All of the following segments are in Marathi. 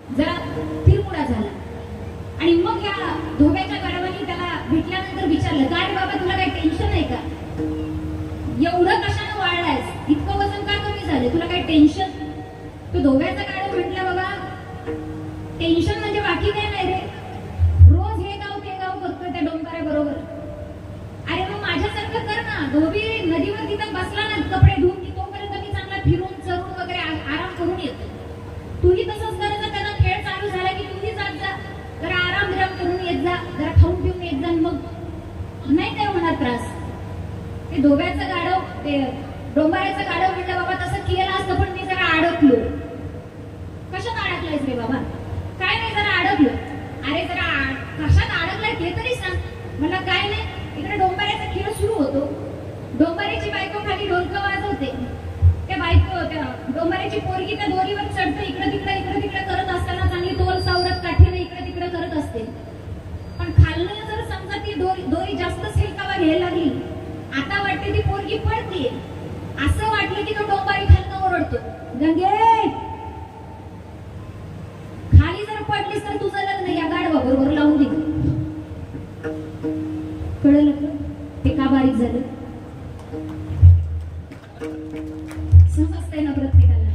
जरा तिरमुडा झाला. आणि मग या धोब्याच्या गाढवानी त्याला भेटल्यानंतर विचारलं, काय बाबा तुला काही टेन्शन आहे का? एवढं कशानं वाढलायस? इतकं वजन का कमी झालं? तुला काही टेन्शन? तो धोब्याचा गाढव म्हटला, बाबा टेन्शन म्हणजे बाकी काय नाही रे, रोज हे गाव ते गाव करतोय त्या डोंगराबरोबर. अरे मग माझ्यासारखं कर ना, धोबी नदीवर तिथं बसला ना कपडे धुवून की तोपर्यंत मी चांगला फिरून चरून वगैरे आराम करून येतो. तूही तसंच करायचं, त्याला खेळ चालू झाला की तूही जात जा, जरा आराम करून येत जा, जरा खाऊन पिऊन येत जा, मग नाही काय होणार त्रास. ते धोब्याचं गाढव, ते डोंगराचं गाढव म्हटलं, बाबा तसं केलं असतं पण मी जरा अडकलो. कशात अडकलायस रे बाबा? काय नाही, जरा अडकलो. अरे जरा कशात अडकलाय ते तरी सांग मला. काय नाही, इकडे डोंबऱ्याचा खेळ सुरू होतो. डोंबऱ्याची बायको खाली ढोलकं वाजवते. त्या बायको, त्या डोंबऱ्याची पोरगी त्या दोरीवर चढते, इकडे तिकडे करत असताना चांगली तोल सावरत काठीने इकडे तिकडे करत असते. पण खालनं जर समजा ती दोरी जास्त हेलकावा घ्यायला लागली, आता वाटते ती पोरगी पडते, असं वाटलं की तो डोंबारी खालनं ओरडतो, गंगे खाली जर पडलीस तर तुझं लग्न या गाढवा बरोबर लावून दे. कळलं का ते का बारीक झालं? समजतंय ना प्रत्येकाला?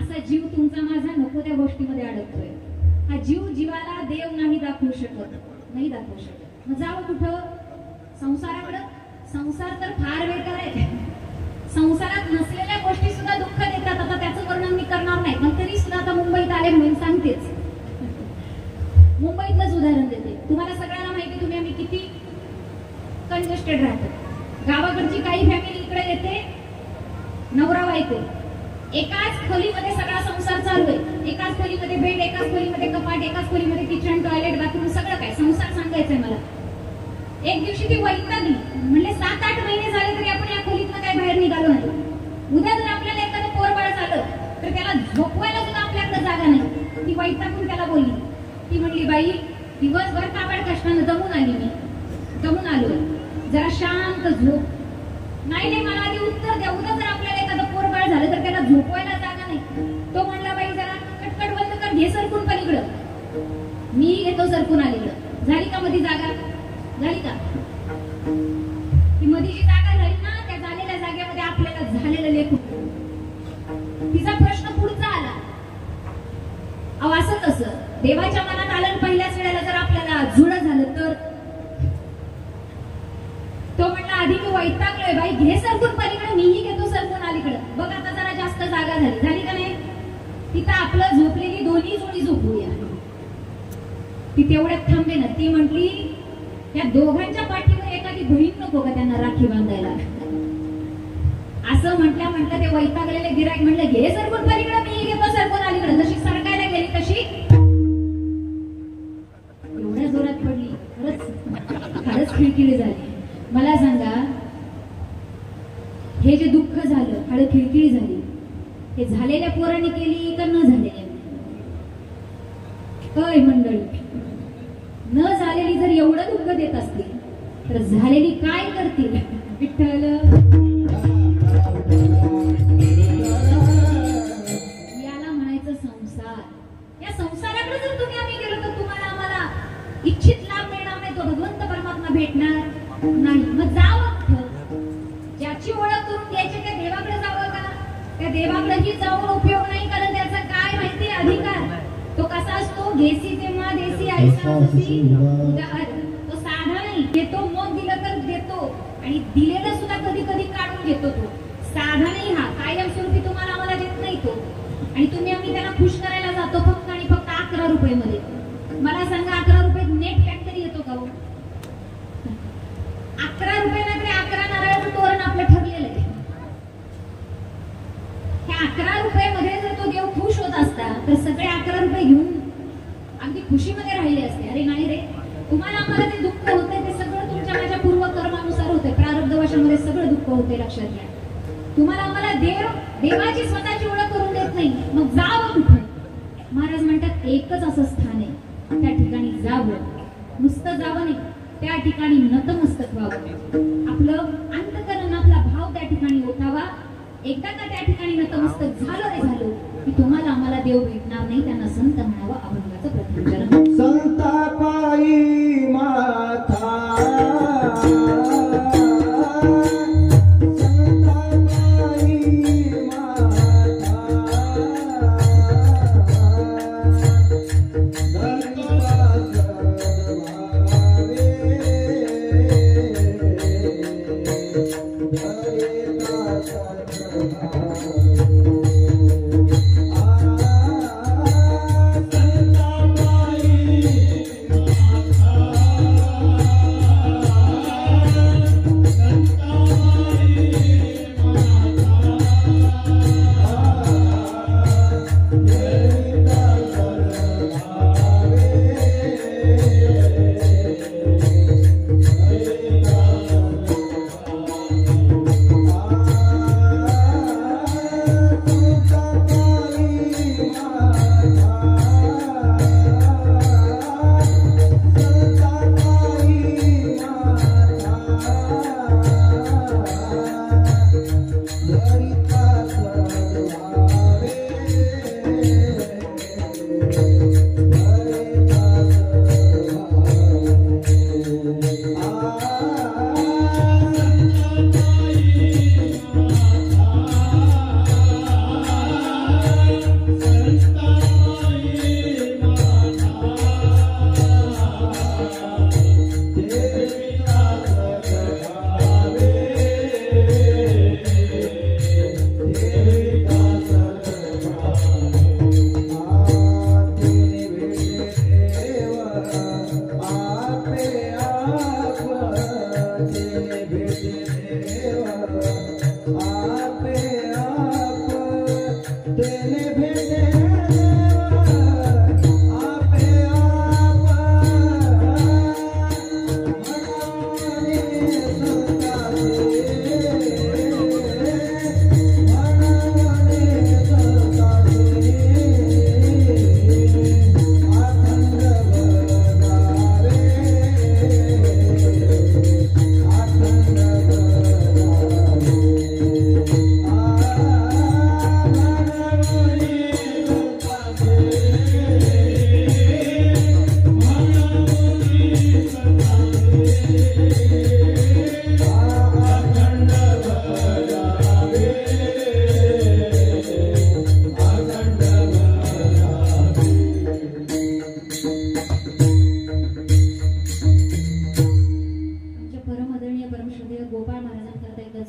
असा जीव तुमचा माझा नको त्या गोष्टीमध्ये अडकतोय. हा जीव जीवाला देव नाही दाखवू शकत, नाही दाखवू शकत. मग जावं कुठं? संसाराकडं. संसार तर फार बेकार आहे. संसारात नसलेल्या गोष्टी सुद्धा दुःख देतात. आता त्याचं वर्णन मी करणार नाही, पण तरी सुद्धा आता मुंबईत आले म्हणून सांगतेच. मुंबईतलंच उदाहरण देते तुम्हाला. सगळ्यांना माहिती, तुम्ही आम्ही किती कंजेस्टेड राहतो. गावाकडची काही फॅमिली इकडे येते, नवरा बायको एकाच खोलीमध्ये सगळा संसार चालू आहे. एकाच खोलीमध्ये बेड, एकाच खोलीमध्ये कपाट, एकाच खोलीमध्ये किचन, टॉयलेट, बाथरूम, सगळं काय संसार सांगायचंय मला. एक दिवशी ती वैतागली, म्हणले 7-8 महिने झाले तरी आपण या खोलीतनं काय बाहेर निघालो नाही. उद्या जर आपल्याला एखादं पोरबाळ झालं तर त्याला झोपवायला सुद्धा आपल्याकडे जागा नाही. ती वैतागून त्याला बोलली. ती म्हणली, बाई दिवसभर काबाड कष्टानं दमून आली, मी दमून आलो, जरा शांत झोप. नाही नाही, मला आधी उत्तर द्या, उद्या जर आपल्याला एखादं पोरबाळ झालं तर त्याला झोपवायला जागा नाही. तो म्हणला, बाई जरा कटकट बंद कर, घे सरकून पलीकडं. मी घेतो सरकून अलीकडं. झाली का मध्ये जागा? झाली का? ती मध्ये जी जागा झाली ना, त्या झालेल्या जागेमध्ये आपल्याला झालेलं लेख. तिचा प्रश्न पुढचा आला, अहो असं कसं? देवाच्या मनात आलं, पहिल्याच वेळेला जर आपल्याला जुळं झालं तर? तो म्हणला, आधी मी वैतागलोय बाई, घे सरकून पलीकडे, मीही घेतो सरकून अलीकडे. बघ आता जरा जास्त जागा झाली. झाली का नाही? तिथं आपलं झोपलेली दोन्ही जोडी झोपूया. ती तेवढ्यात थांबे ना. ती म्हटली, या दोघांच्या पाठीवर एखादी बहीण नको का त्यांना राखी बांधायला? असं म्हटलं ते वैतागलेले गिराईक म्हणलं, घे सरकून पलीकडे, मी घेतो सरकून अलीकडे. जशी सरकायला गेली तशी एवढ्या जोरात पडली, खरंच खिळखिळी झाली. मला सांगा, हे जे दुःख झालं, हळ खिळखिळी झाली, हे झालेल्या पोरांनी केली का न झालेल्या? काय मंडळी, न झालेली जर एवढं दुःख देत असतील तर झालेली काय करतील? विठ्ठल याला म्हणायचं संसार. या संसाराकडे जर तुम्ही आम्ही गेलो तर तुम्हाला आम्हाला इच्छित लाभ मिळणार नाही, तो भगवंत परमात्मा भेटणार नाही. मग जावं, ज्याची ओळख करून घ्यायची त्या देवाकडे जावं का? त्या देवाकडेही जाऊन उपयोग नाही, कारण त्याचा काय माहिती अधिकार तो कसा असतो. घेसी जेव्हा देसी आईसा तशी तो साधा नाही, देतो मग दिलं तर देतो, आणि दिलेलं सुद्धा कधी कधी काढून घेतो. तो साधा नाही, हा कायमस्वरूपी तुम्हाला आम्हाला देत नाही तो. आणि तुम्ही आम्ही त्याला खुश करायला जातो फक्त आणि फक्त 11 रुपये मध्ये. मला सांगा, 11 रुपये नेट फॅक्टरी येतो का? 11 रुपये ना तरी 11 नारळाचं तोरण आपलं ठरलेलं आहे. ह्या 11 रुपये मध्ये जर तो देव खुश होत असता तर सगळे 11 रुपये घेऊन अगदी खुशीमध्ये राहिले असते. अरे नाही रे, तुम्हाला आम्हाला ते दुःख होतंय ते सगळं तुमच्या माझ्या पूर्वकर्मानुसार होतंय, प्रारब्धवशामध्ये सगळं दुःख होतंय, लक्षात घ्या. तुम्हाला आम्हाला देवाची स्वतःची ओळख करून देत नाही, मग जावं कुठं? महाराज म्हणतात, एकच असं स्थान आहे, त्या ठिकाणी जावं. नुसतं जावं नाही, त्या ठिकाणी नतमस्तक व्हावं. आपलं अंतःकरणातला भाव त्या ठिकाणी ओठावा. एकदा का त्या ठिकाणी नतमस्तक झालं रे झालो की तुम्हाला आम्हाला देव भेटणार नाही, त्यांना संत म्हणावं. अभंगाचं प्रत्युच्चारण. संता पायी माथा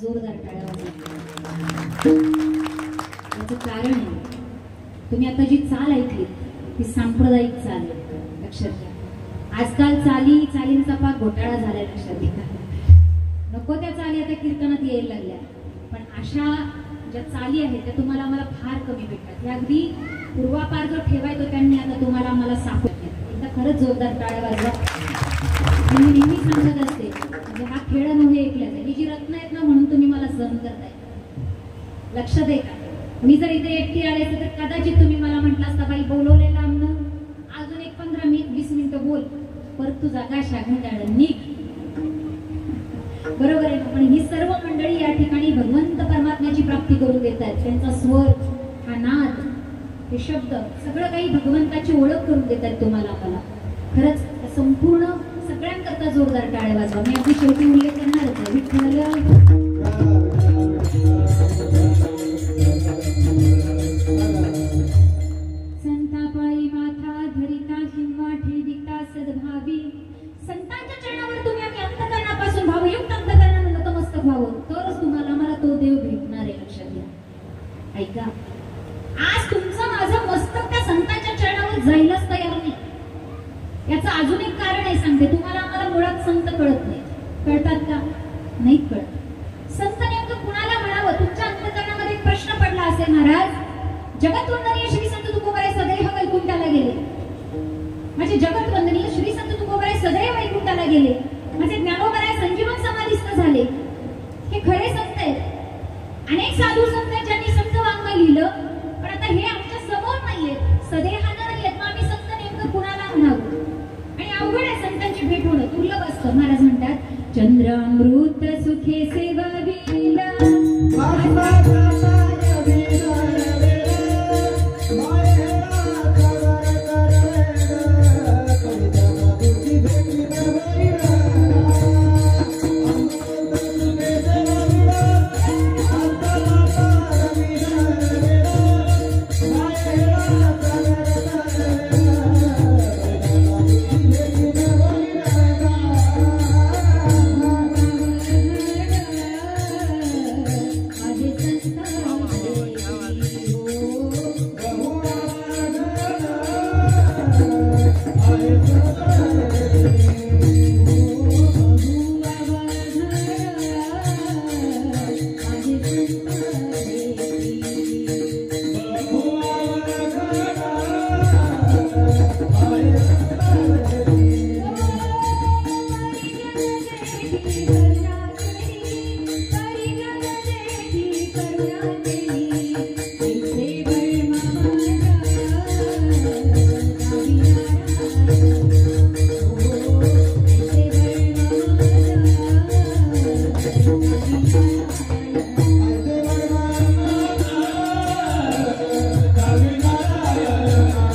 जोरदार टाळ्या वाजवा. याचं कारण आहे, तुम्ही आता जी चाल ऐकली ती सांप्रदायिक चाल आहे, लक्षात घ्या. आजकाल चालींचा पाक घोटाळा झालाय, लक्षात घ्या. नको त्या चाली आता कीर्तनात यायला लागल्या, पण अशा ज्या चाली आहेत त्या तुम्हाला आम्हाला फार कमी भेटतात. हे अगदी पूर्वापार जो ठेवायचो त्यांनी आता तुम्हाला आम्हाला सापडतात. एकदा खरंच जोरदार टाळ्या वाजवा. मी नेहमी सांगत असते, म्हणजे हा खेळ नव्हे ऐकल्याचा, ही जी रत्न आहेत ना म्हणून तुम्ही मला सहन करताय. लक्षात आहे का? मी जर इथे एकटी आले तर कदाचित तुम्ही मला म्हटलं असता, बाई बोलवलेलं अन्न अजून एक 15-20 मिनिटं बोल, परत तुझा काय शाघाळ निघ. बरोबर आहे. पण ही सर्व मंडळी या ठिकाणी भगवंत परमात्म्याची प्राप्ती करून देत आहेत. त्यांचा स्वर, हा नाद, हे शब्द सगळं काही भगवंताची ओळख करून देत आहेत तुम्हाला आम्हाला. खरंच संपूर्ण सगळ्यांकरता जोरदार टाळ्या वाजवा. मी अगदी शेवटी उल्लेख करणारच आहे. विठ्ठल संतापायी माथा धरिता किंवा ठेविता सद्भावी. संतांच्या चरणावर तुम्ही आम्ही अंतकरणापासून भावयुक्त अंतकरणाने नतमस्तक व्हावं, तरच तुम्हाला आम्हाला तो देव भेटणार आहे. लक्षात घ्या. ऐका, आज तुमचं माझं मस्तक त्या संतांच्या चरणावर जायलाच तयार नाही. याचं अजून एक कारण आहे, सांगते तुम्हाला. आम्हाला मुळात संत कळत नाही. कळतात का? नाही कळत. संत नेमकं कुणाला म्हणावं? तुमच्या अंतकरणामध्ये एक प्रश्न पडला असेल, महाराज, जगतवंदनीय श्री संत तुकोबाराय सदैव वैकुंठाला गेले. माझे जगतवंदनीय श्री संत तुकोबाराय सदैव वैकुंठाला गेले. माझे ज्ञानोबाराय संजीवन समाधिस्थ झाले. हे खरे संत आहेत. अनेक साधू संत आहेत ज्यांनी संत वाङ्मय लिहिलं, पण आता हे आमच्या समोर नाहीयेत, सदेहानं नाहीयेत. मग आम्ही संत नेमकं कुणाला म्हणावं? आणि अवघड आहे संतांची भेट होणं, दुर्लभ असतं. महाराज म्हणतात, चंद्रामृत सुखे सेवावीला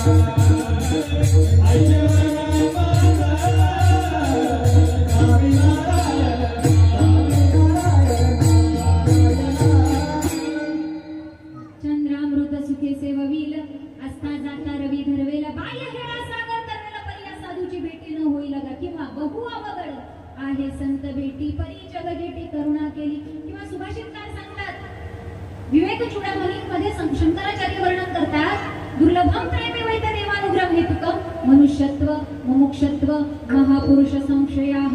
चंद्रामृत सुखे सेववील असता जाता रवी धरवेला बाह्य हेरा सागर तरवेला परी या साधूची भेटी न होईल का किंवा बहु अवघड आहे संत भेटी परी जग जेटी करुणा केली किंवा सुभाषितकार सांगतात विवेक चूडामणीमध्ये शंकराचार्य वर्णन करतात दुर्लभम प्रेमे वैत देवानुग्रह हेतुकम मनुष्यत्व मुमुक्षत्व महापुरुष संशयाः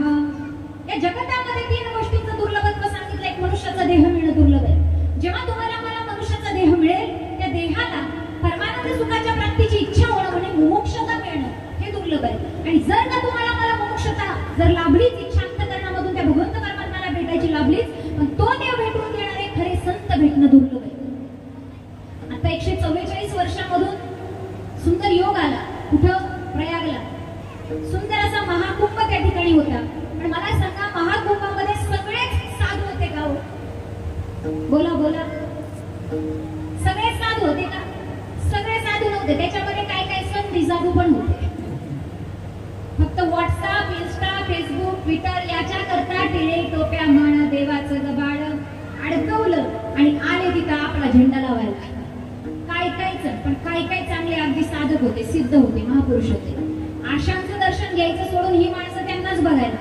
या जगतामध्ये 3 गोष्टींचं दुर्लभत्व सांगितलं. एक मनुष्याचा देह मिळणं दुर्लभ आहे. जेव्हा तुम्हाला मला मनुष्याचा देह मिळेल त्या देहाला परमानंद सुखाच्या प्राप्तीची इच्छा होणं म्हणजे मुमुक्षता मिळणं हे दुर्लभ आहे. आणि जर का तुम्हाला मला मुमुक्षता जर लाभलीच इच्छा अंतःकरणामधून त्या भगवंत परमात्म्याला भेटायची लाभलीच पण तो देव भेटून देणारे खरे संत भेटणं दुर्लभ आहे. आता 144 वर्षांमधून सुंदर योग आला कुठं प्रयागला सुंदर असा महाकुंभ त्या ठिकाणी होता. पण मला सांगा महाकुंभामध्ये सगळेच साधू होते का हो? बोला बोला सगळे साधू होते का? सगळे साधू नव्हते. त्याच्यामध्ये काय काय संधी साधू पण होते. फक्त व्हॉट्सअप इंस्टा फेसबुक ट्विटर याच्या करता टिळे टोप्या म्हण देवाचं गबाळ अडकवलं आणि आले तिथं आपला झेंडा लावायला. काय कायच पण काय काय चांगले अगदी साधक होते सिद्ध होते महापुरुष होते. आशांचं दर्शन घ्यायचं सोडून ही माणसं त्यांनाच बघायला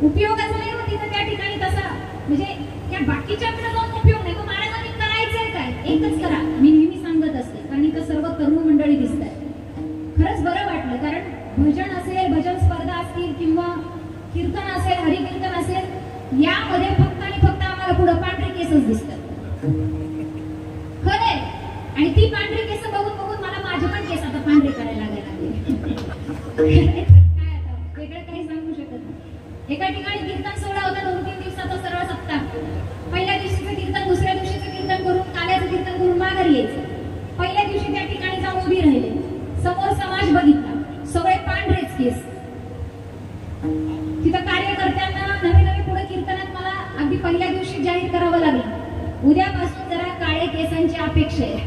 उपयोगाचं नाही होती तर त्या ठिकाणी तसा म्हणजे त्या बाकीच्याकडे जाऊन उपयोग नाही. मग महाराजांनी करायचंय काय एकच करा मी नेहमी सांगत असते. कारण इथं सर्व तरुण मंडळी दिसत आहे. खरंच बरं वाटलं कारण भजन असेल भजन स्पर्धा असतील किंवा कीर्तन असेल हरिकीर्तन असेल यामध्ये फक्त आणि फक्त आम्हाला पुढे पांढरे केसच दिसतात खरंय. आणि ती पांढरी केस बघून बघून मला माझे पण केस आता पांढरे करायला लागले. काय आता वेगळं काही सांगू शकत नाही. एका ठिकाणी कीर्तन सोहळा होता 2-3 दिवसाचा सर्व सप्ताह. पहिल्या दिवशीचं कीर्तन दुसऱ्या दिवशीचं कीर्तन करून काल्याचं कीर्तन करून माघारी यायचं. पहिल्या दिवशी त्या ठिकाणी जाऊन उभी राहिले. समोर समाज बघितला सगळे पांढरेच केस. तिथं कार्यकर्त्यांना नवे नवे पुढे कीर्तनात मला अगदी पहिल्या दिवशी जाहीर करावं लागलं उद्यापासून जरा काळे केसांची अपेक्षा आहे.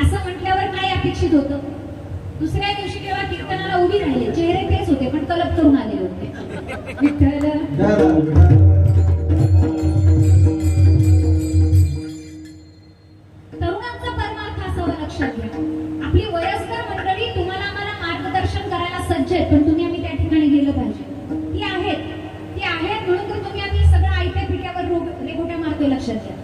असं म्हटल्यावर काय अपेक्षित होतं? दुसऱ्या दिवशी जेव्हा कीर्तनाला उभी राहिले चेहरे तेच होते पण तलप करून आलेले होते. विठ्ठल तरुणांचा परमार्थ असावा लक्षात घ्या. आपली वयस्कर मंडळी तुम्हाला मला मार्गदर्शन करायला सज्ज आहेत पण तुम्ही आम्ही त्या ठिकाणी गेलं पाहिजे. ती आहेत म्हणून तर तुम्ही आम्ही सगळं आयत्या पिठ्यावर रेगोट्या मारतोय लक्षात घ्या.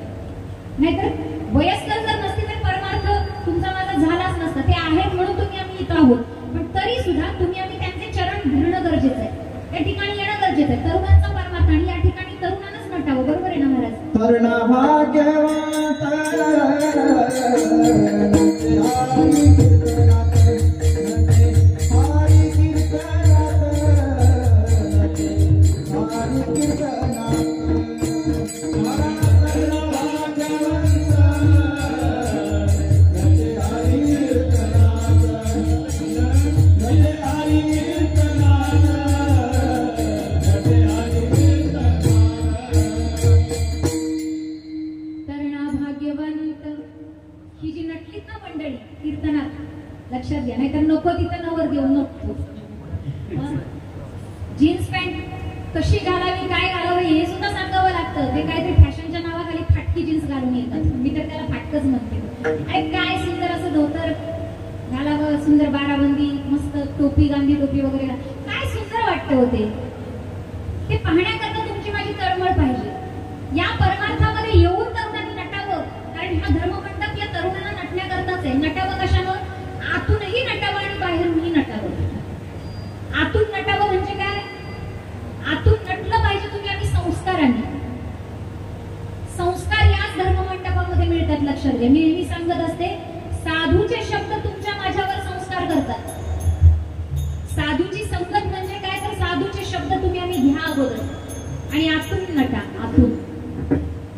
नाहीतर वयस्कर जर नसते तर परमार्थ तुमचा माझा झालाच नसता. ते आहेत म्हणून तुम्ही आम्ही इथं आहोत पण तरी सुद्धा तुम्ही आम्ही त्यांचे चरण धरणं गरजेचं आहे. त्या ठिकाणी येणं गरजेचं आहे. तरुणांचा परमार्थ आणि या ठिकाणी तरुणांनाच नटावं. बरोबर आहे ना महाराज? तरुणा भाग्यवंत ही जी नटलीत ना मंडळी कीर्तनात लक्षात घ्या. नाहीतर नको तिथं नवर देऊन नको. जीन्स पॅन्ट कशी घालावी काय घालावी हे सुद्धा सांगावं लागतं. ते काहीतरी फॅशनच्या नावाखाली फाटकी जीन्स घालून येतात. मी तर त्याला फाटकच म्हणते. अरे काय सुंदर असं धोतर घालावं सुंदर बाराबंदी मस्त टोपी गांधी टोपी वगैरे काय सुंदर वाटतं होते. ते पाहण्याकरता तुमची माझी तळमळ पाहिजे. या परमार्थामध्ये येऊन तरुणांनी नटावं कारण हा धर्ममंडप या तरुणांना नटण्याकरताच आहे. नटावं कशानं? आतूनही नटावं आणि बाहेरूनही नटावं. आतून नटावं म्हणजे काय? आतून नटलं पाहिजे तुम्ही आम्ही संस्कारांनी. संस्कार याच धर्ममंडपामध्ये मिळतात लक्षात घ्या. मी नेहमी सांगत असते साधूचे शब्द तुमच्या माझ्यावर संस्कार करतात. साधूची संगत म्हणजे काय तर साधूचे शब्द तुम्ही आम्ही घ्या अगोदर आणि आतून नटा. आतून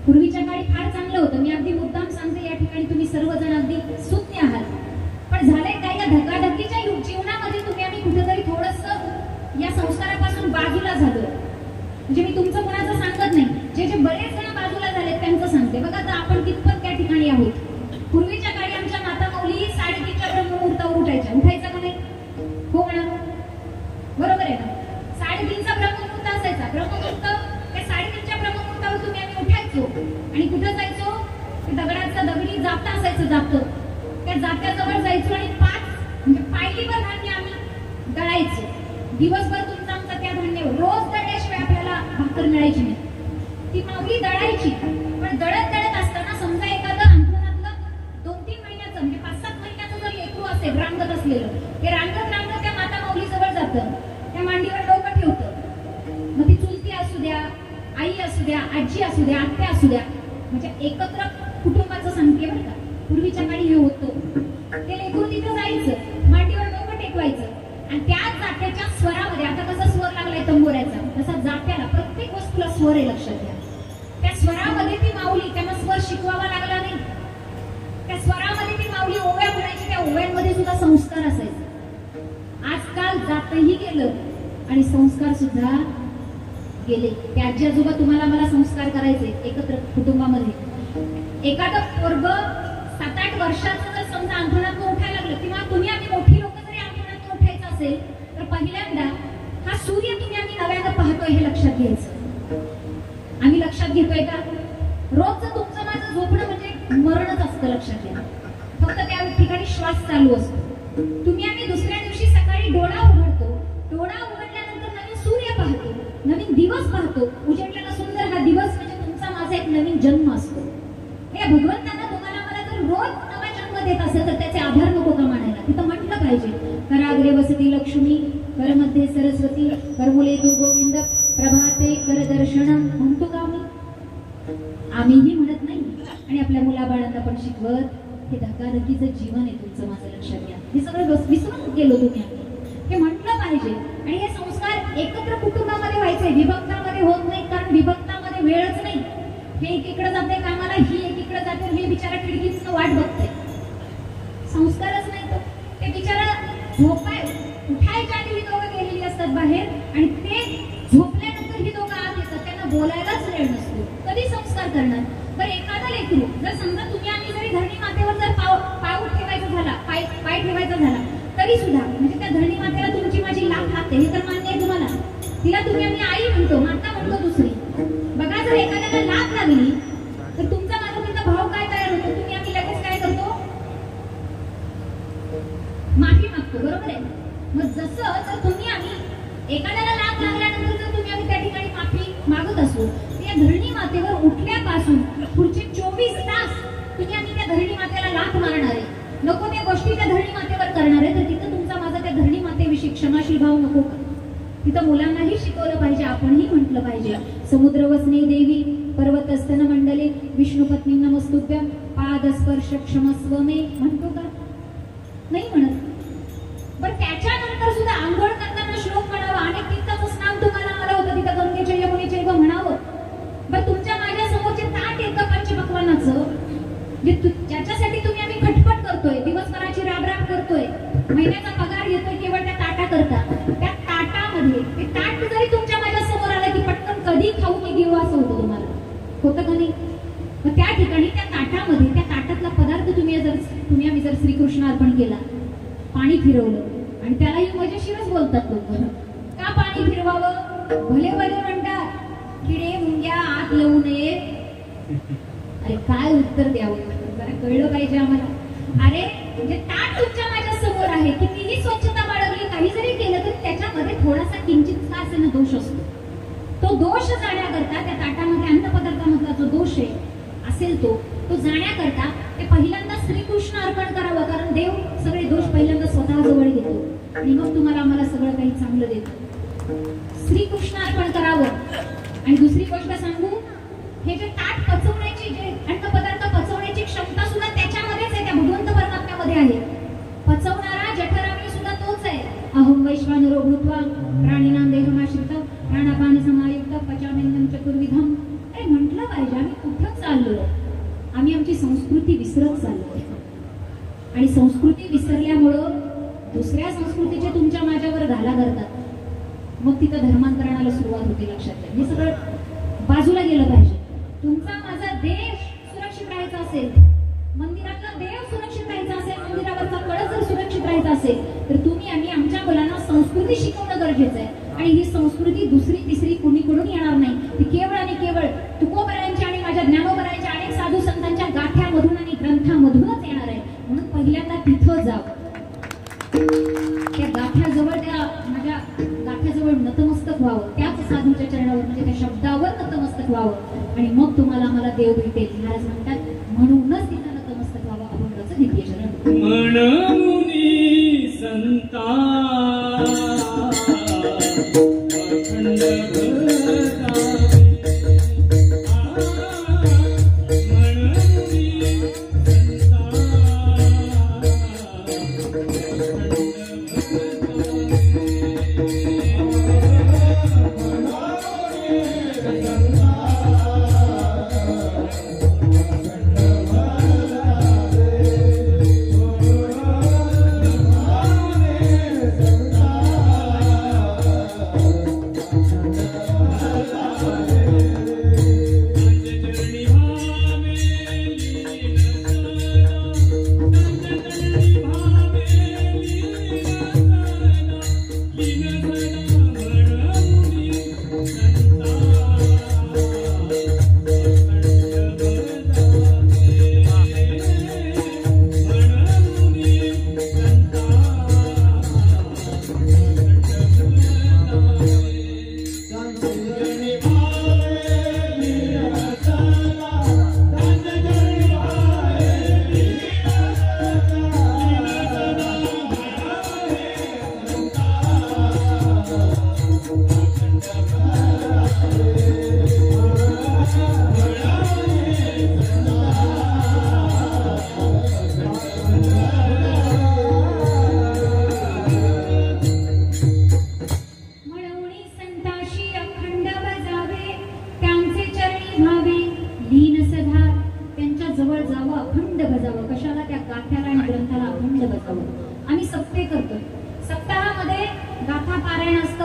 पूर्वीच्या काळी फार चांगलं होतं. मी अगदी मुद्दाम सांगते या ठिकाणी तुम्ही सर्वजण अगदी सुज्ञ आहात. पण झालंय काय या धकाधकीच्या जीवनामध्ये तुम्ही आम्ही कुठेतरी थोडंसं या संस्कारापासून बाजूला झालो. म्हणजे मी तुमचं कोणाचं सांगत नाही. जे जे बरेच जण बाजूला झालेत त्यांचं सांगते. बघा आता आपण कितपत त्या ठिकाणी आहोत. पूर्वीच्या काळी आमच्या माता माऊली जातं असायचं, जातं. त्या जात्याजवळ जायचो आणि 5 म्हणजे पायलीभर धान्य आम्ही दळायचो. दिवसभर तुमचा आमचा त्या धान्यावर रोज दळल्याशिवाय आपल्याला भाकर मिळायची नाही. ती माऊली दळायची. पण दळत असताना समजा एखादं अंथरुणातलं 2-3 महिन्याचं म्हणजे 5-7 महिन्याचं जर लेकरू असेल रांगत असलेलं, ते रांगत त्या माता माऊली जवळ जातं, त्या मांडीवर डोकं ठेवतं. मग ती चुलती असू द्या, आई असू द्या, आजी असू द्या, आत्या असू द्या, म्हणजे एकत्र कुटुंबाचं सांगते बरं का. पूर्वीच्या काळी हे होतं. ते लेकरू तिथं जायचं, मांडीवर डोकं टेकवायचं आणि त्या जात्याच्या स्वरामध्ये, आता कसा स्वर लागलाय तंबोऱ्याचा, तसा जात्याला प्रत्येक वस्तूला स्वर आहे, लक्षात घ्या. त्या स्वरामध्ये ती माऊली, त्यांना स्वर शिकवावा लागला नाही. त्या स्वरामध्ये ती माऊली ओव्या म्हणायची, त्या ओव्यांमध्ये सुद्धा संस्कार असायचे. आजकाल जातही गेलं आणि संस्कार सुद्धा गेले. ते आजी आजोबा तुम्हाला मला संस्कार करायचे एकत्र कुटुंबामध्ये. एखादं पोरग 7-8 वर्षाचं जर समजा अंथरुणातून उठायला लागलं, किंवा तुम्ही आम्ही मोठी लोक जरी अंथरुणातून उठायचं असेल तर पहिल्यांदा हा सूर्य तुम्ही आम्ही नव्यानं पाहतोय हे लक्षात घ्यायचं. आम्ही लक्षात घेतोय का? रोजचं तुमचं माझं झोपणं म्हणजे मरणच असतं, लक्षात घ्या. फक्त त्या ठिकाणी श्वास चालू असतो. तुम्ही आम्ही दुसऱ्या दिवशी सकाळी डोळा उघडतो. डोळा उघडल्यानंतर नवीन सूर्य पाहतो, नवीन दिवस पाहतो. उजेडलेला सुंदर हा दिवस म्हणजे तुमचा माझा एक नवीन जन्म असतो. हे भगवंतांना तुम्हाला मला जर रोज नवा जन्म देत असेल तर त्याचे आभार नको का मानायला? तिथं म्हटलं पाहिजे, कराग्रे वसती लक्ष्मी, करमध्ये सरस्वती, करमुले तू गोविंद, प्रभाते कर दर्शन. म्हणतो का आम्हीही म्हणत नाही आणि आपल्या मुलाबाळांना पण शिकवत. हे धकाधकीचं जीवन आहे तुमचं माझं, लक्षात घ्या. हे सगळं विसरून गेलो तुम्ही. हे म्हटलं पाहिजे. आणि हे संस्कार एकत्र कुटुंबामध्ये व्हायचे, विभक्तामध्ये होत नाही. कारण विभक्तामध्ये वेळच नाही. हे एकीकडे जाते कामाला, ही एकीकडे जाते, हे बिचारा खिडकीतून वाट बघते. संस्कारच नाही. तो ते बिचारा उठायच्या आधी ही दोघं गेलेली असतात बाहेर आणि ते झोपल्यानंतर ही दोघं आत येतात. त्यांना बोलायलाच वेळ नसतो. कधी संस्कार करणार? तर एखादा लेकरू जर समजा तुम्ही आम्ही जरी धरणी मातेवर जर पाय ठेवायचा झाला तरी सुद्धा म्हणजे त्या धरणी मातेला तुमची माझी लाख लागते, हे तर मान्य आहे तुम्हाला. तिला तुम्ही आम्ही आई म्हणतो, माता म्हणतो दुसरी. बघा, जर एखाद्याला लाख लागली तर तुमचा माझा तिथं भाव काय तयार होतो? तुम्ही आम्ही लगेच काय करतो? माफी मागतो, बरोबर आहे. मग जसं जर तुम्ही आम्ही एखाद्याला लाख लागल्यानंतर जर तुम्ही आम्ही त्या ठिकाणी माफी मागत असू, त्या धरणी मातेवर उठल्यापासून पुढचे 24 तास तुम्ही आम्ही त्या धरणी मातेला लाख मारणार आहे. नको त्या गोष्टी त्या धरणी मातेवर करणार आहे. तर तिथं तुमचा माझा त्या धरणी मातेविषयी क्षमाशील भाव नको का? तिथं मुलांनाही शिकवलं पाहिजे, आपणही म्हटलं पाहिजे. समुद्र वसने देवी, पर्वत स्तन मंडले, विष्णुपत्नी नमस्तुभ्यं, पादस्पर्श क्षमस्व मे. म्हणतो का? नाही म्हणत. पण त्याच्यानंतर सुद्धा आंघोळ करताना श्लोक म्हणावा. अनेक तीर्थाचं स्नान तुम्हाला आलं होतं, तिथं गंगेच्या यमुनेच्या म्हणावं. पण तुमच्या माझ्या समोरचे ताट येतं पंचपक्वानाचं, ज्याच्यासाठी तुम्ही आम्ही खटपट करतोय, दिवसभराची राबराब करतोय, महिन्याचा पगार घेतोय केवळ त्या ताटा करता. त्या ताटामध्ये ते ताट जरी तुमच्या माझ्या समोर आलं की पटकन कधी खाऊ की घेऊ असं होतं तुम्हाला. होतं का नाही? मग त्या ठिकाणी त्या ताटामध्ये त्या ताटातला पदार्थ तुम्ही आम्ही जर श्रीकृष्ण अर्पण केला, पाणी फिरवलं आणि त्यालाही मजेशीरच बोलतात लोक. का पाणी फिरवावं? भले भले म्हणतात, किडे मुंग्या आत लावू नये. अरे काय उत्तर द्यावं? जरा कळलं पाहिजे आम्हाला. अरे म्हणजे ताट तुमच्या माझ्या समोर आहे, कितीही स्वच्छता बाळगली, काही जरी केलं तरी त्याच्यामध्ये थोडासा किंचित का असेना दोष असतो. तो दोष जाण्याकरता त्या ताटामध्ये अन्नपदार्थामधला जो दोष आहे असेल तो जाण्याकरता ते पहिल्यांदा श्रीकृष्ण अर्पण करावं. कारण देव सगळे दोष पहिल्यांदा स्वतः जवळ घेतो आणि मग तुम्हाला आम्हाला सगळं काही चांगलं देतो. श्रीकृष्ण अर्पण करावं. आणि दुसरी गोष्ट सांगू, हे जे ताट पचवण्याची, जे अन्नपदार्थ पचवण्याची क्षमता सुद्धा त्याच्यामध्येच आहे, त्या भगवंत परमात्म्यामध्ये आहे. पचवणारा जठराग्नी सुद्धा तोच आहे. अहं वैश्वानरो भूत्वा प्राणिनां देहमाश्रितः प्राणापान समायुक्त पचाम्यन्नं चतुर्विधम्. अरे म्हटलं पाहिजे, आम्ही कुठं चाललोय? आम्ही आमची संस्कृती विसरत चाललोय. आणि संस्कृती विसरल्यामुळं दुसऱ्या संस्कृतीचे तुमच्या माझ्यावर घाला करतात. मग तिथं धर्मांतरणाला सुरुवात होते. लक्षात घ्या, हे सगळं बाजूला गेलं पाहिजे. तुमचा माझा देश सुरक्षित राहायचा असेल, मंदिरातला देव सुरक्षित राहायचा असेल, मंदिरावरचा कळस जर सुरक्षित राहायचा असेल तर तुम्ही आम्ही आमच्या मुलांना संस्कृती शिकवणं गरजेचं आहे. आणि ही संस्कृती दुसरी तिसरी कुणीकडून येणार नाही. ती केवळ आणि केवळ तुकोबरायांच्या आणि माझ्या ज्ञानोबरायांच्या अनेक साधू संतांच्या गाथ्यामधून आणि ग्रंथामधून भजावं. त्या गाठ्याजवळ, त्या माझ्या गाठ्याजवळ नतमस्तक व्हावं, त्याच साधूच्या चरणावर म्हणजे त्या शब्दावर नतमस्तक व्हावं आणि मग तुम्हाला आम्हाला देव भेटेल. महाराज म्हणतात म्हणूनच तिथं नतमस्तक व्हावं. अभंगाचं द्वितीय चरण. म्हणून संता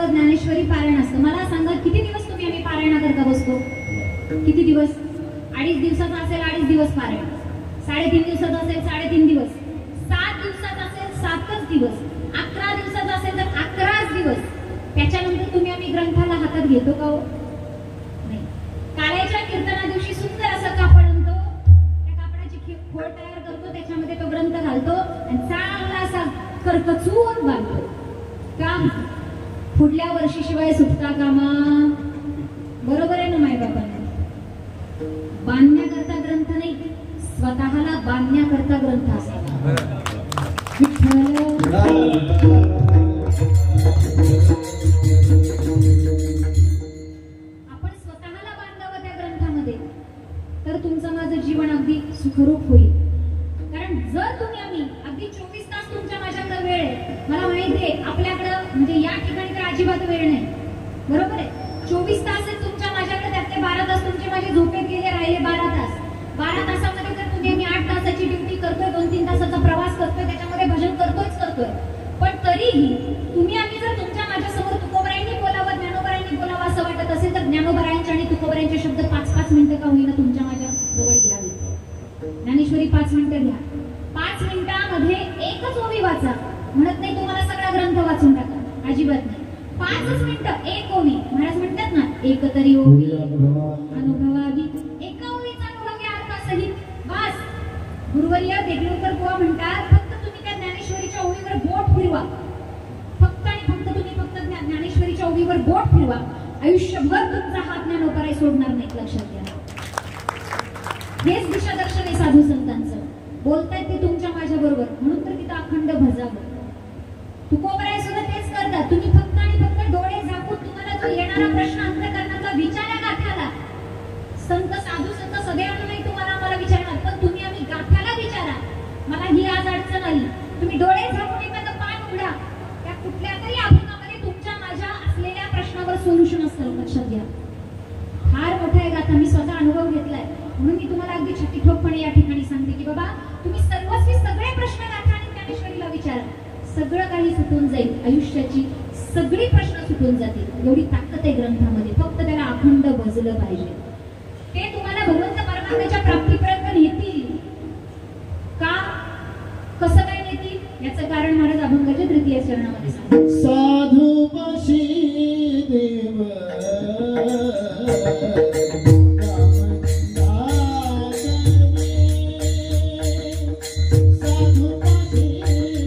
ज्ञानेश्वरी पारायण असतं. मला सांगा किती दिवस तुम्ही आम्ही पारायणाकरता बसतो? किती दिवस? 2.5 दिवसाचा असेल 2.5 दिवस पारायण, 3.5 दिवसाचा असेल 3.5 दिवस, 7 दिवसाचा असेल 7च दिवस, 11 दिवसाचा असेल तर 11च दिवस. त्याच्यानंतर तुम्ही आम्ही ग्रंथाला हातात घेतो का हो? नाही. काळ्याच्या कीर्तना दिवशी सुंदर असं कापड आणतो, त्या कापडाची खोड तयार करतो, त्याच्यामध्ये तो ग्रंथ घालतो आणि चांगला असा करकचून बांधतो. काम पुढल्या वर्षी शिवाय सुटता कामा. बरोबर आहे ना माय बाबांना? बांधण्याकरता ग्रंथ नाही, स्वतःला बांधण्याकरता ग्रंथ असावा. आपण स्वतःला बांधावं त्या ग्रंथामध्ये, तर तुमचं माझं जीवन अगदी सुखरूप होईल. कारण जर तुम्ही आम्ही अगदी 24 तास तुमच्या माझ्याकडे वेळ आहे, मला माहिती आहे आपल्याकडं म्हणजे या ठिकाणी तर अजिबात वेळ नाही. बरोबर आहे? 24 तास आहेत तुमच्या माझ्याकडे, त्यातले 12 तास तुमचे माझे झोपेत गेले, राहिले 12 तास. 12 तासामध्ये तर तुम्ही आम्ही 8 तासाची ड्युटी करतोय, 2-3 तासाचा प्रवास करतोय, त्याच्यामध्ये भजन करतोय. पण तरीही तुम्ही आम्ही जर तुमच्या माझ्यासमोर तुकोबरायांनी बोलावं, ज्ञानोबरायांनी बोलावं असं वाटत असेल तर ज्ञानोबरायांचे आणि तुकोबरायांचे शब्द 5-5 मिनिटं का होईना तुमच्या माझ्या जवळ घ्यावे. ज्ञानेश्वरी 5 मिनिटं घ्या. 5 मिनिटांमध्ये एकच ओवी वाचा. म्हणत नाही तुम्हाला सगळा ग्रंथ वाचून टाका, अजिबात नाही. 5च मिनिटं एक ओवी. महाराज म्हणतात ना, एक तरी ओवी अनुभवावी. एका ओवीचा अनुभव घ्या अर्थासहित. बस. गुरुवर्य देगलूरकर बुवा म्हणतात, फक्त तुम्ही त्या ज्ञानेश्वरीच्या ओवीवर बोट फिरवा. फक्त आणि फक्त तुम्ही फक्त ज्ञानेश्वरीच्या ओवीवर बोट फिरवा. आयुष्यभर तुमचा हात ज्ञानोपराय सोडणार नाही. लक्षात घ्या. हेच दिशादर्शन आहे साधू संतांचं. बोलतायत ते तुमच्या माझ्या बरोबर, म्हणून तर तिथं अखंड भजावं. तुकोबराय सुद्धा तेच करतात. तुम्ही फक्त आणि फक्त डोळे झाकून तुम्हाला जो येणारा प्रश्न अंतःकरणाचा विचारा गाथ्याला. संत साधू संत सदैव नाही तुम्हाला आम्हाला विचारणार, पण तुम्ही आम्ही गाथ्याला विचारा. मला ही आज अडचण आली. तुम्ही डोळे झाकून एखादं पान उघडा, त्या कुठल्या तरी अभंगामध्ये तुमच्या माझ्या असलेल्या प्रश्नावर सोल्युशन असतं. लक्षात घ्या. फार मोठा आहे गाथा. मी स्वतः अनुभव घेतलाय, म्हणून मी तुम्हाला अगदी छातीठोकपणे या ठिकाणी सांगते की बाबा तुम्ही सर्वस्वी सगळे प्रश्न गाथा आणि ज्ञानेश्वरीला विचारा. सगळं काही सुटून जाईल. आयुष्याची सगळी प्रश्न सुटून जातील. एवढी ताकद आहे ग्रंथामध्ये. फक्त त्याला अखंड भजलं पाहिजे. ते तुम्हाला भगवंत परमात्म्याच्या प्राप्तीपर्यंत नेतील. का? कसं काय नेतील याचं कारण महाराज अभंगाच्या 3य चरणामध्ये सांगतात. साधू पाशी देव साधू पाशी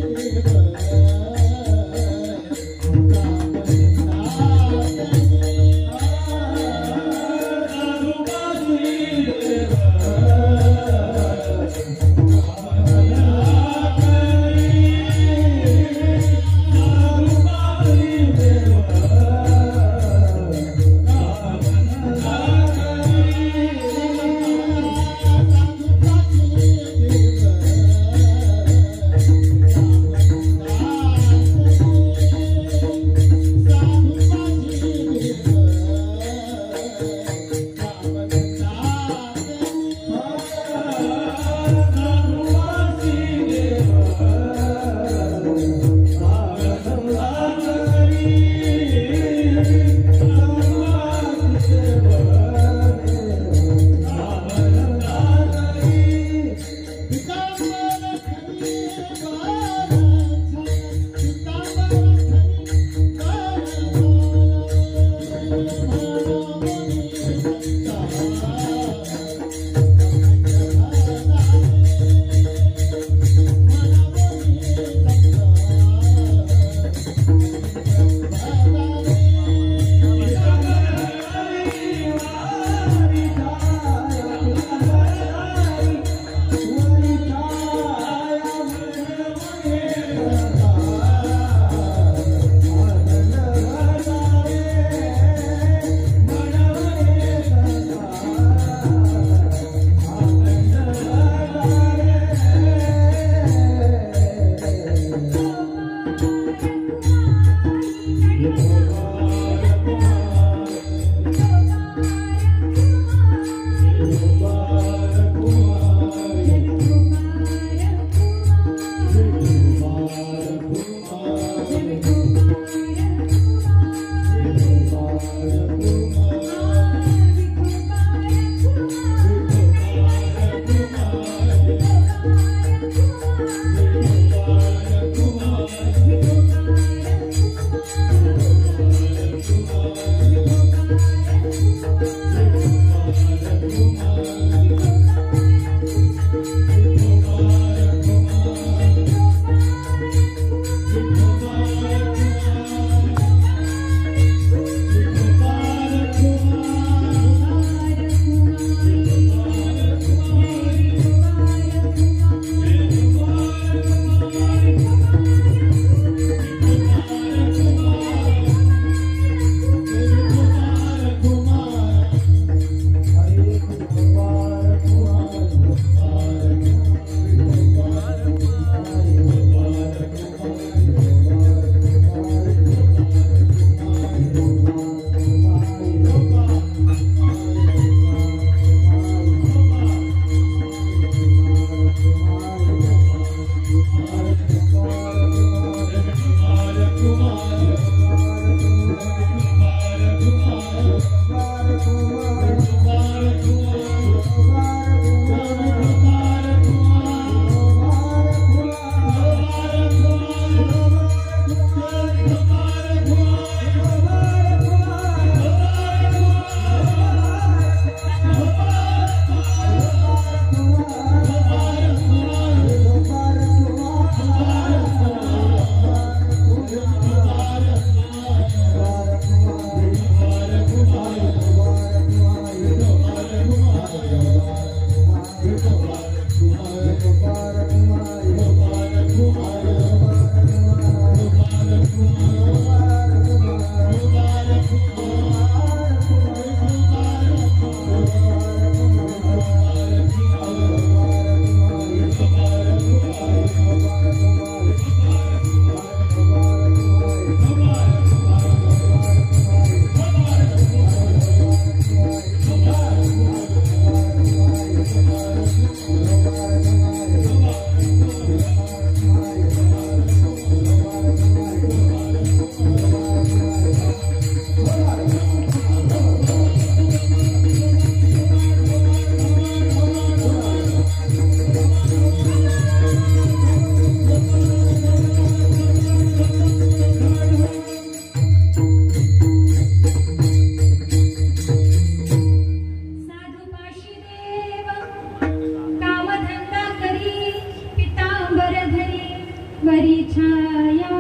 छाया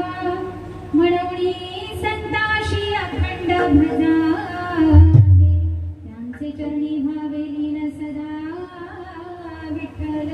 म्हणून संताशी अखंड भजावे त्यांचे चरणी व्हावे लीन सदा विठ्ठल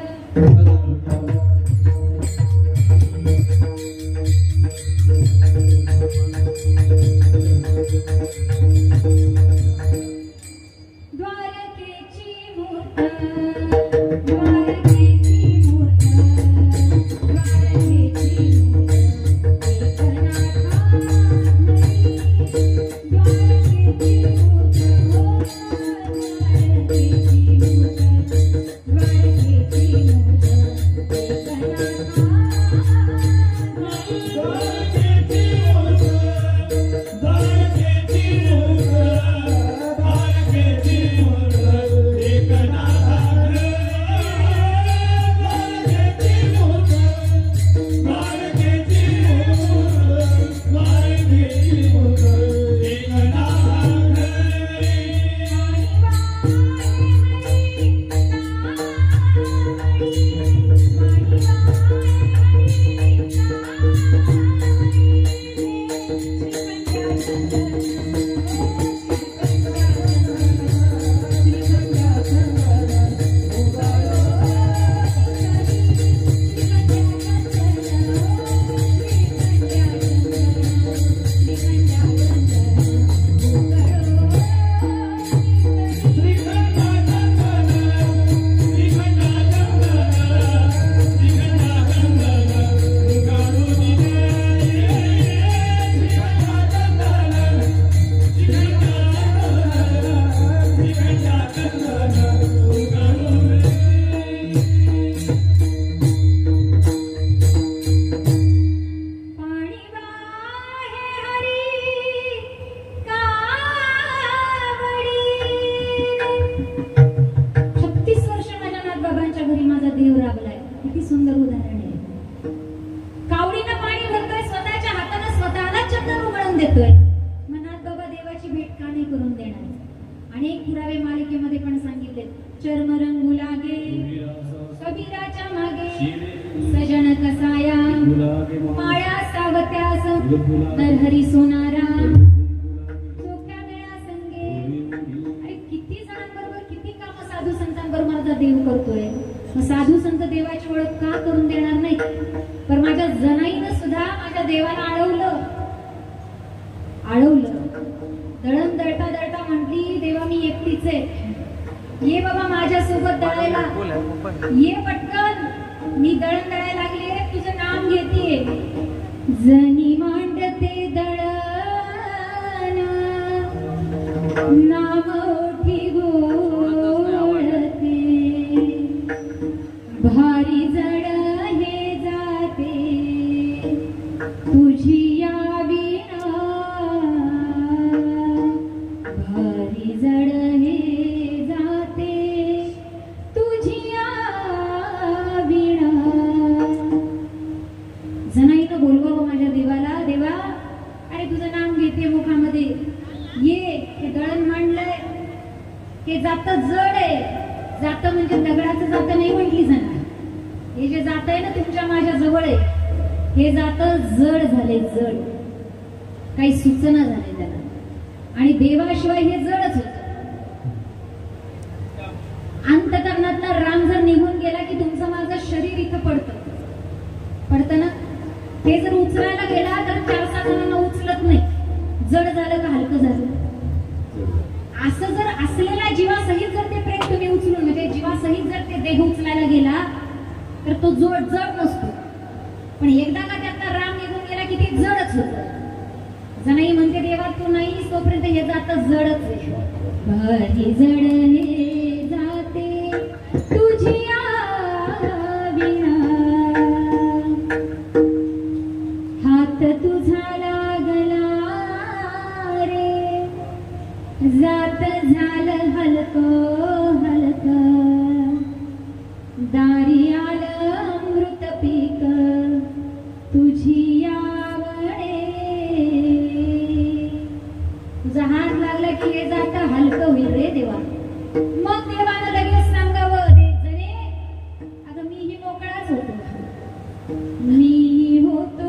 मी होतो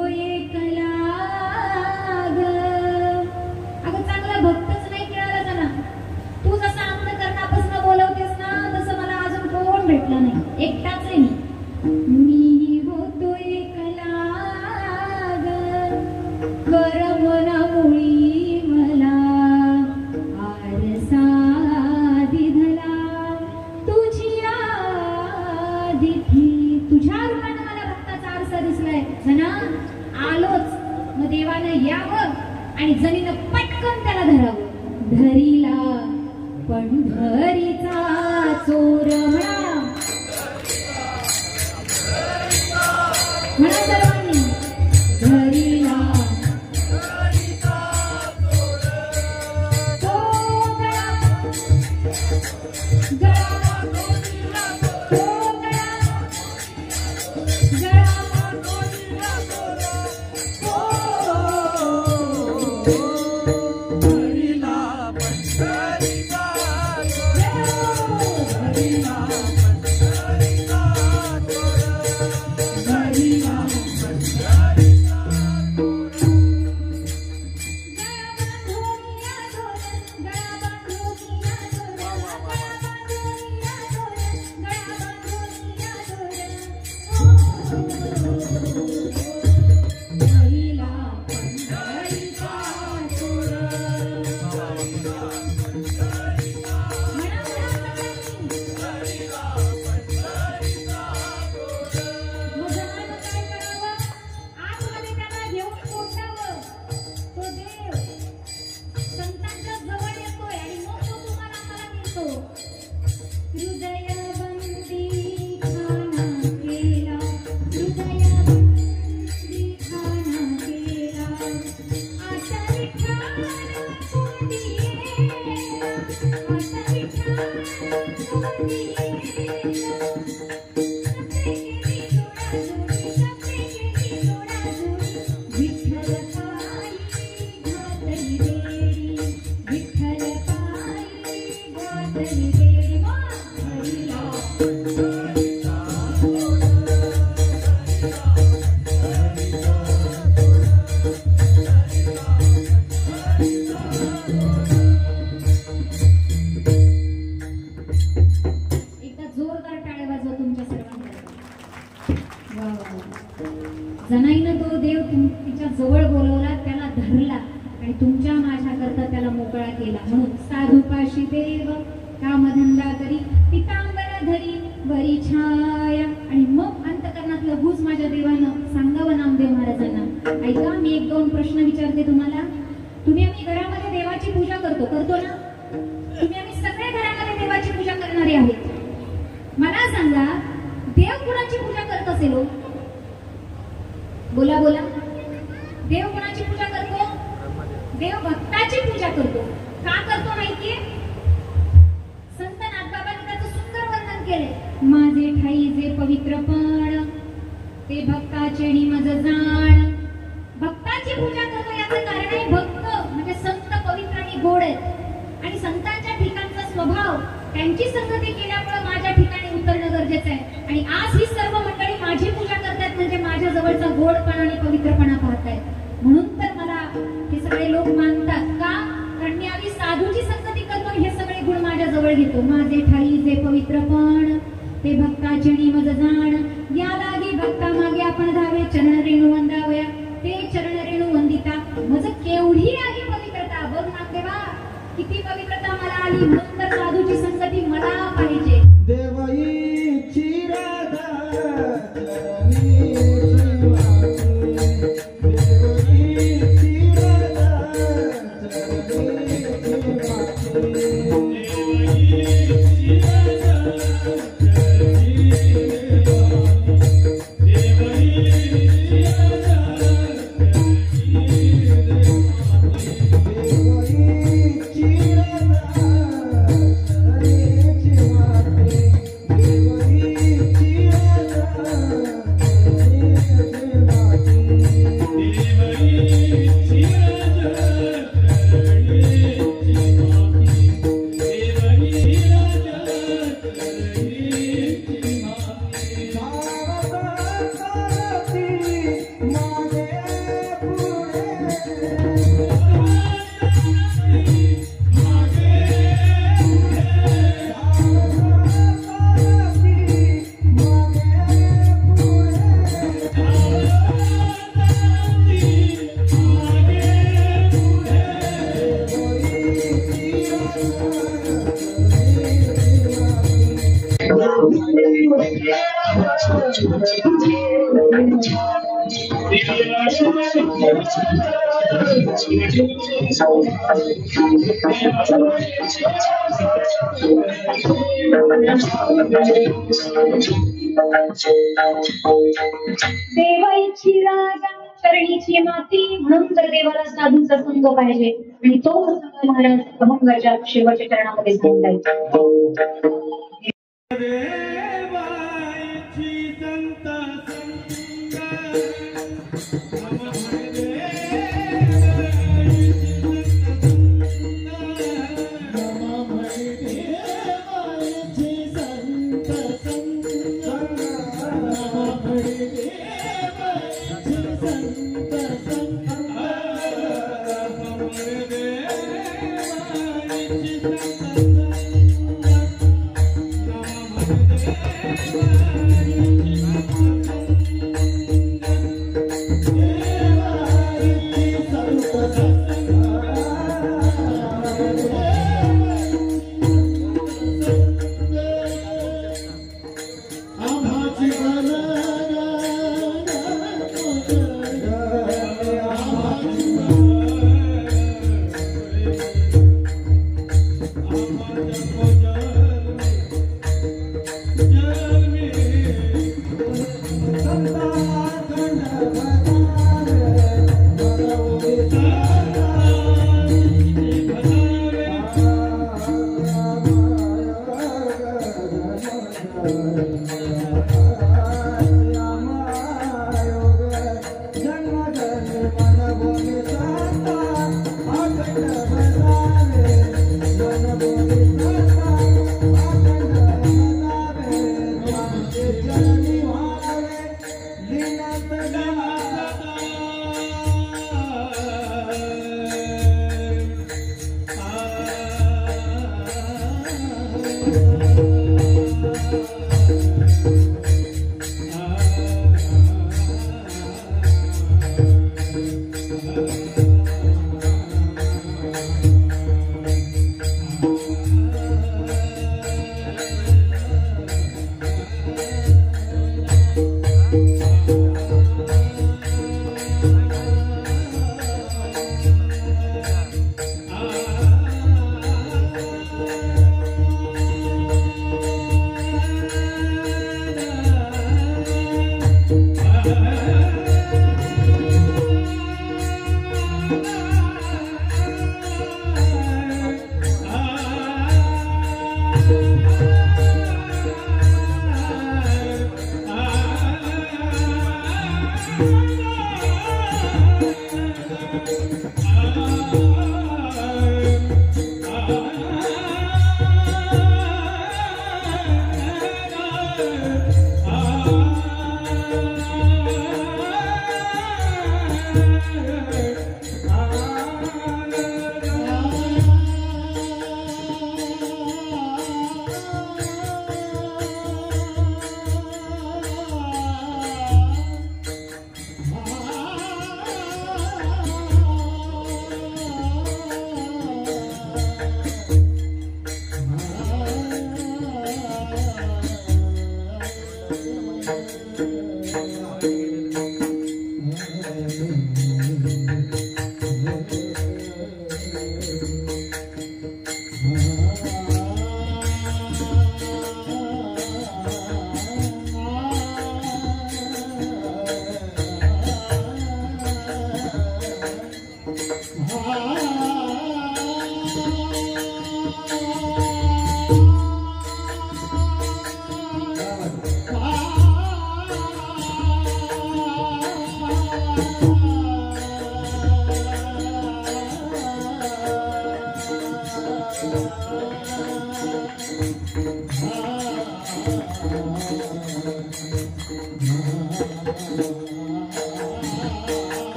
करमना मुळी मला आरसा दिधला तुझी आदिती तुझ्या रूपानं मला भक्ताचा आरसा दिसलाय जना आलोच मग देवानं यावं आणि जणीनं पटकन त्याला धरावं धरीला पंढरीचा चोर म्हणा सर्वांनी धरीला तो गळा गळा तो गळा गळा जनाईनं तो देव तिच्या जवळ बोलवला त्याला धरला आणि तुमच्या माझ्याकरता त्याला मोकळा केला म्हणून साधुपाशी देव कामधंदा करी पितांबरा धरी बरी छाया आणि मग अंतकरणातलं गुज माझ्या देवानं सांगावं नामदेव महाराजांना ऐका मी एक दोन प्रश्न विचारते तुम्हाला तुम्ही आम्ही घरामध्ये देवाची पूजा करतो ना तुम्ही आम्ही सगळे घरामध्ये देवाची पूजा करणारे आहेत मला सांगा देव कुणाची पूजा करत असेल हो बोला बोला देव कोणाची पूजा करतो देव भक्ताची पूजा करतो का करतो माहितीये संत नाथबाबांनी त्याचं सुंदर वर्णन केले माझे ठाई जे पवित्रपण ते भक्ताचे आणि मज जाण भक्ताची पूजा करतो याचं कारण आहे भक्त म्हणजे संत पवित्र आणि गोड आहेत आणि संतांच्या ठिकाणचा स्वभाव त्यांची संगती केल्यामुळे माझ्या ठिकाणी उतरणं गरजेचं आहे आणि आज ही सर्व मंडळी माझी पूजा करतात म्हणजे माझ्या जवळचा गोडपणा आणि पवित्रपणा पाहतायत म्हणून तर मला हे सगळे लोक मानतात का कारण मी आधी साधूची संगती करतो हे सगळे गुण माझ्या जवळ घेतो माझे ठाई जे पवित्रपण ते भक्ताचे आणि मज जाण या लागी भक्ता मागे आपण धावे चरण रेणू वंदावया ते चरण रेणू वंदिता मज केवढी आहे पवित्रता बघ नामदेवा किती पवित्रता मला आली म्हणून तर साधूची संगती मला पाहिजे देवाईची राधा चरणी ठेवावी देवाईची राधा चरणी ठेवावी देवाची राजा चरणीची माती म्हणून तर देवाला साधूचा संग पाहिजे आणि तो प्रसंग महाराज अभंगाच्या शेवटच्या चरणामध्ये सांगतायत. देवाची संत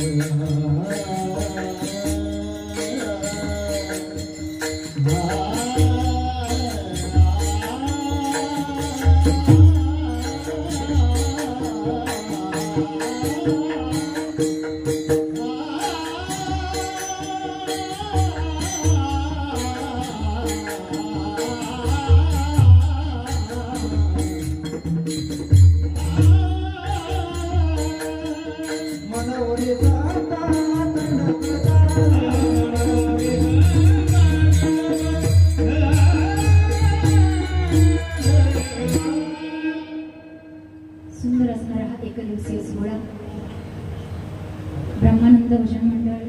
मनोरे जाता सुंदर असणारा हा एकदिवसीय सोहळा ब्रह्मानंद भजन मंडळ,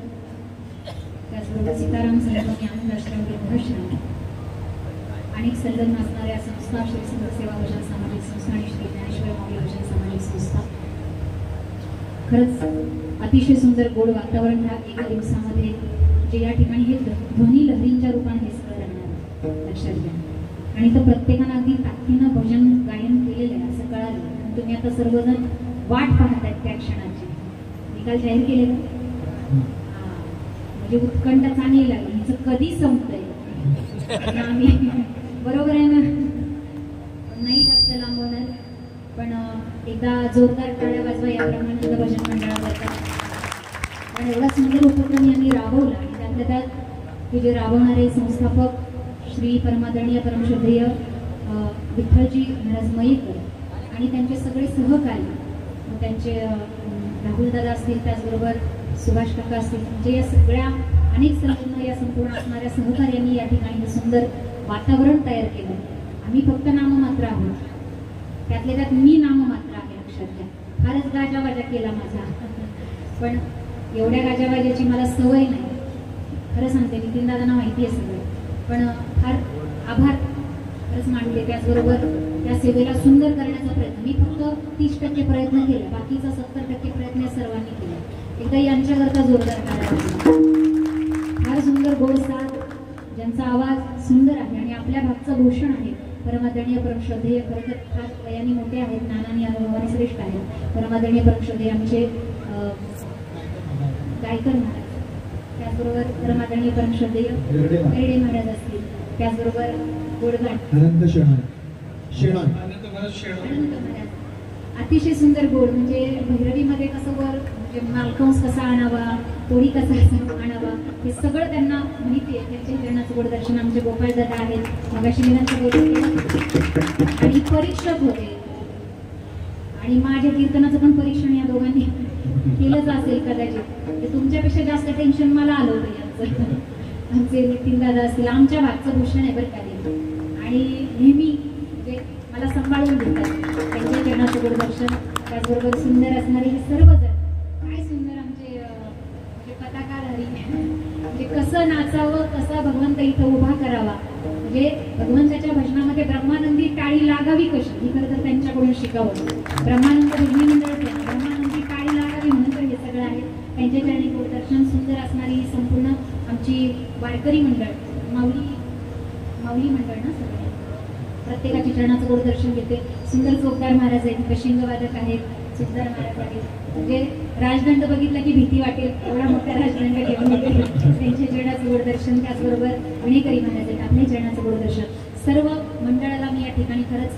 त्याचबरोबर सीताराम संगम आनंद आश्रम वृद्धाश्रम, अनेक संलग्न असणाऱ्या संस्था, श्री संत सेवा भजन सामाजिक संस्था आणि श्री ज्ञानेश्वर माऊली भजन सामाजिक संस्था. खरंच अतिशय सुंदर गोड वातावरण ह्या एका दिवसामध्ये जे या ठिकाणी हे ध्वनी लहरींच्या रूपाने हे सगळं राहणार लक्षात घ्या. आणि तर प्रत्येकानं अगदी ताकदीनं भजन गायन केलेलं आहे असं कळालं. तुम्ही आता सर्वजण वाट पाहतायत त्या क्षणाची. निकाल जाहीर केले का? म्हणजे उत्कंठा चांगली लागली, हिचं कधी संपतंय आम्ही बरोबर आहे ना, नाही जास्त लांबवणार पण एकदा जोरदार टाळ्या वाजवा या ब्रह्मानंद भजन मंडळाबद्दल. पण एवढा सुंदर उपक्रम यांनी राबवला आणि त्यातल्या त्यात हे जे राबवणारे संस्थापक श्री परमादरणीय परमश्रद्धेय विठ्ठलजी महाराज मयेकर आणि त्यांचे सगळे सहकारी, त्यांचे राहुलदादा असतील, त्याचबरोबर सुभाष काका असतील, म्हणजे या सगळ्या अनेक संलग्न या संपूर्ण असणाऱ्या सहकार्यांनी या ठिकाणी हे सुंदर वातावरण तयार केलं. आम्ही फक्त नाममात्र आहोत, त्यातल्या त्यात मी नाममात्र आहे लक्षात घ्या. फारच गाजावाजा केला माझा, पण एवढ्या गाजावाजाची मला सवय नाही, खरं सांगते. नितीन दादांना माहिती आहे सगळं, पण फार आभार खरंच मानते. त्याचबरोबर त्या सेवेला सुंदर करण्याचा प्रयत्न मी फक्त 30% प्रयत्न केला, बाकीचा 70% प्रयत्न या सर्वांनी केला. एकदा यांच्याकरता जोरदार टाळ्या. फार सुंदर गोड साथ, ज्यांचा आवाज सुंदर आहे आणि आपल्या भागचं भूषण आहे. परमादरणीय परमश्रद्धेय, खरं तर फार वयाने मोठे आहेत, ज्ञानाने अनुभवाने श्रेष्ठ आहेत. परमादरणीय परमश्रद्धेय आमचे गायकर महाराज, त्याचबरोबर परमादरणीय परमश्रद्धेय बेर्डे महाराज असतील, त्याचबरोबर गोडगाण अनंत शेणाय अतिशय सुंदर गोड. म्हणजे भैरवीमध्ये कसं वर म्हणजे मालकंस कसा आणावा, तोडी कसा आणावा, हे सगळं त्यांना माहिती आहे. त्यांच्या चरणाचं गोड दर्शन आमचे गोपाळ दादा आहेत, मगाशी विनांचं गोड आणि परीक्षक होते. आणि माझ्या कीर्तनाचं पण परीक्षण या दोघांनी केलंच असेल कदाचित. ते तुमच्यापेक्षा जास्त टेन्शन मला आलं होतं यांचं. आमचे नितीन दादा असतील, आमच्या भागचं भूषण आहे बरं का ते. आणि नेहमी म्हणजे मला सांभाळून घेतात त्यांच्या चरणाचं गोड दर्शन. त्याचबरोबर सुंदर असणारे हे सर्वजण, काय सुंदर आमचे म्हणजे पताकाधारी, म्हणजे कसं नाचावं, कसा भगवंत इथं उभा करावा, म्हणजे भगवंताच्या भजनामध्ये ब्रह्मानंदी टाळी लागावी कशी, ही खरं तर त्यांच्याकडून शिकावं. ब्रह्मानंद भजनी मंडळ ब्रह्मानंदी टाळी लागावी म्हणून तर हे सगळं आहे. त्यांच्या चरणी गोड दर्शन सुंदर असणारी ही संपूर्ण आमची वारकरी मंडळ, माऊली मंडळ ना सगळे, प्रत्येकाची चरणाचं गोड दर्शन घेते. सुंदर चोपदार महाराज आहेत, कशिंगवादक आहेत, सुंदर महाराज आहेत. म्हणजे राजदंड बघितला की भीती वाटेल, एवढा मोठा राजदंड घेऊन येते. त्यांच्या चरणाचं गोड दर्शन, त्याचबरोबर विणेकरी महाराज आहेत, आपल्या चरणाचं गोड दर्शन. सर्व मंडळाला मी या ठिकाणी खरंच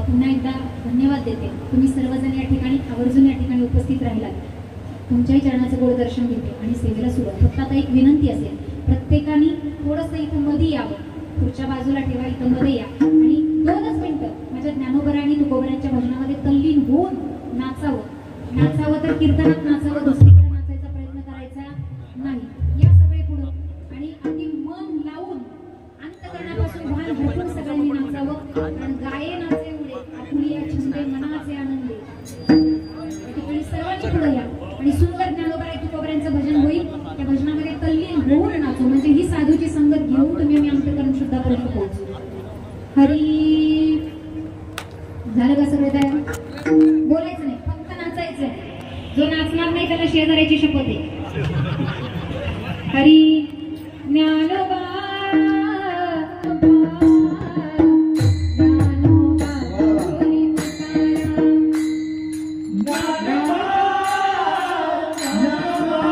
पुन्हा एकदा धन्यवाद देते. तुम्ही सर्वजण या ठिकाणी आवर्जून या ठिकाणी उपस्थित राहिलात. तुमच्याही चरणाचं गोड दर्शन घेते आणि सेवेला सुरुवात. फक्त आता एक विनंती असेल, प्रत्येकाने थोडंसं इथं मध्ये यावं, पुढच्या बाजूला ठेवा, इथं मध्ये या आणि 2च मिनिटं माझ्या ज्ञानोबरा आणि तुकोबऱ्यांच्या भजनामध्ये तल्लीन होऊन नाचावं. नाचावं तर कीर्तनात नाचावं, दुसरीकडे नाचायचा प्रयत्न करायचा नाही. या सगळे पुढं आणि अगदी मन लावून अंतकरणापासून भान झोपून सगळ्यांनी नाचावं. कारण गाये नाचे उडे आपुलिया छंदे मनाचे आनंदे. या ठिकाणी सर्वांनी पुढे या आणि सुंदर ज्ञानोबरा तुकोबऱ्यांचं भजन होईल. त्या भजनामध्ये तल्लीन होऊन नाचू, म्हणजे ही साधूची संगत घेऊन तुम्ही आम्ही अंतकरण शुद्धापर्यंत पोहोचू. हरी झालं का सगळं तयार? बोलायचं नाही, फक्त नाचायचं. जो नाचणार नाही त्याला शेजाऱ्याची शपथ आहे. हरी ज्ञानोबा ज्ञानोबा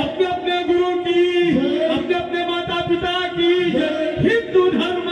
अपने अपने गुरु की, अपने अपने माता पिता की, हिंदू धर्म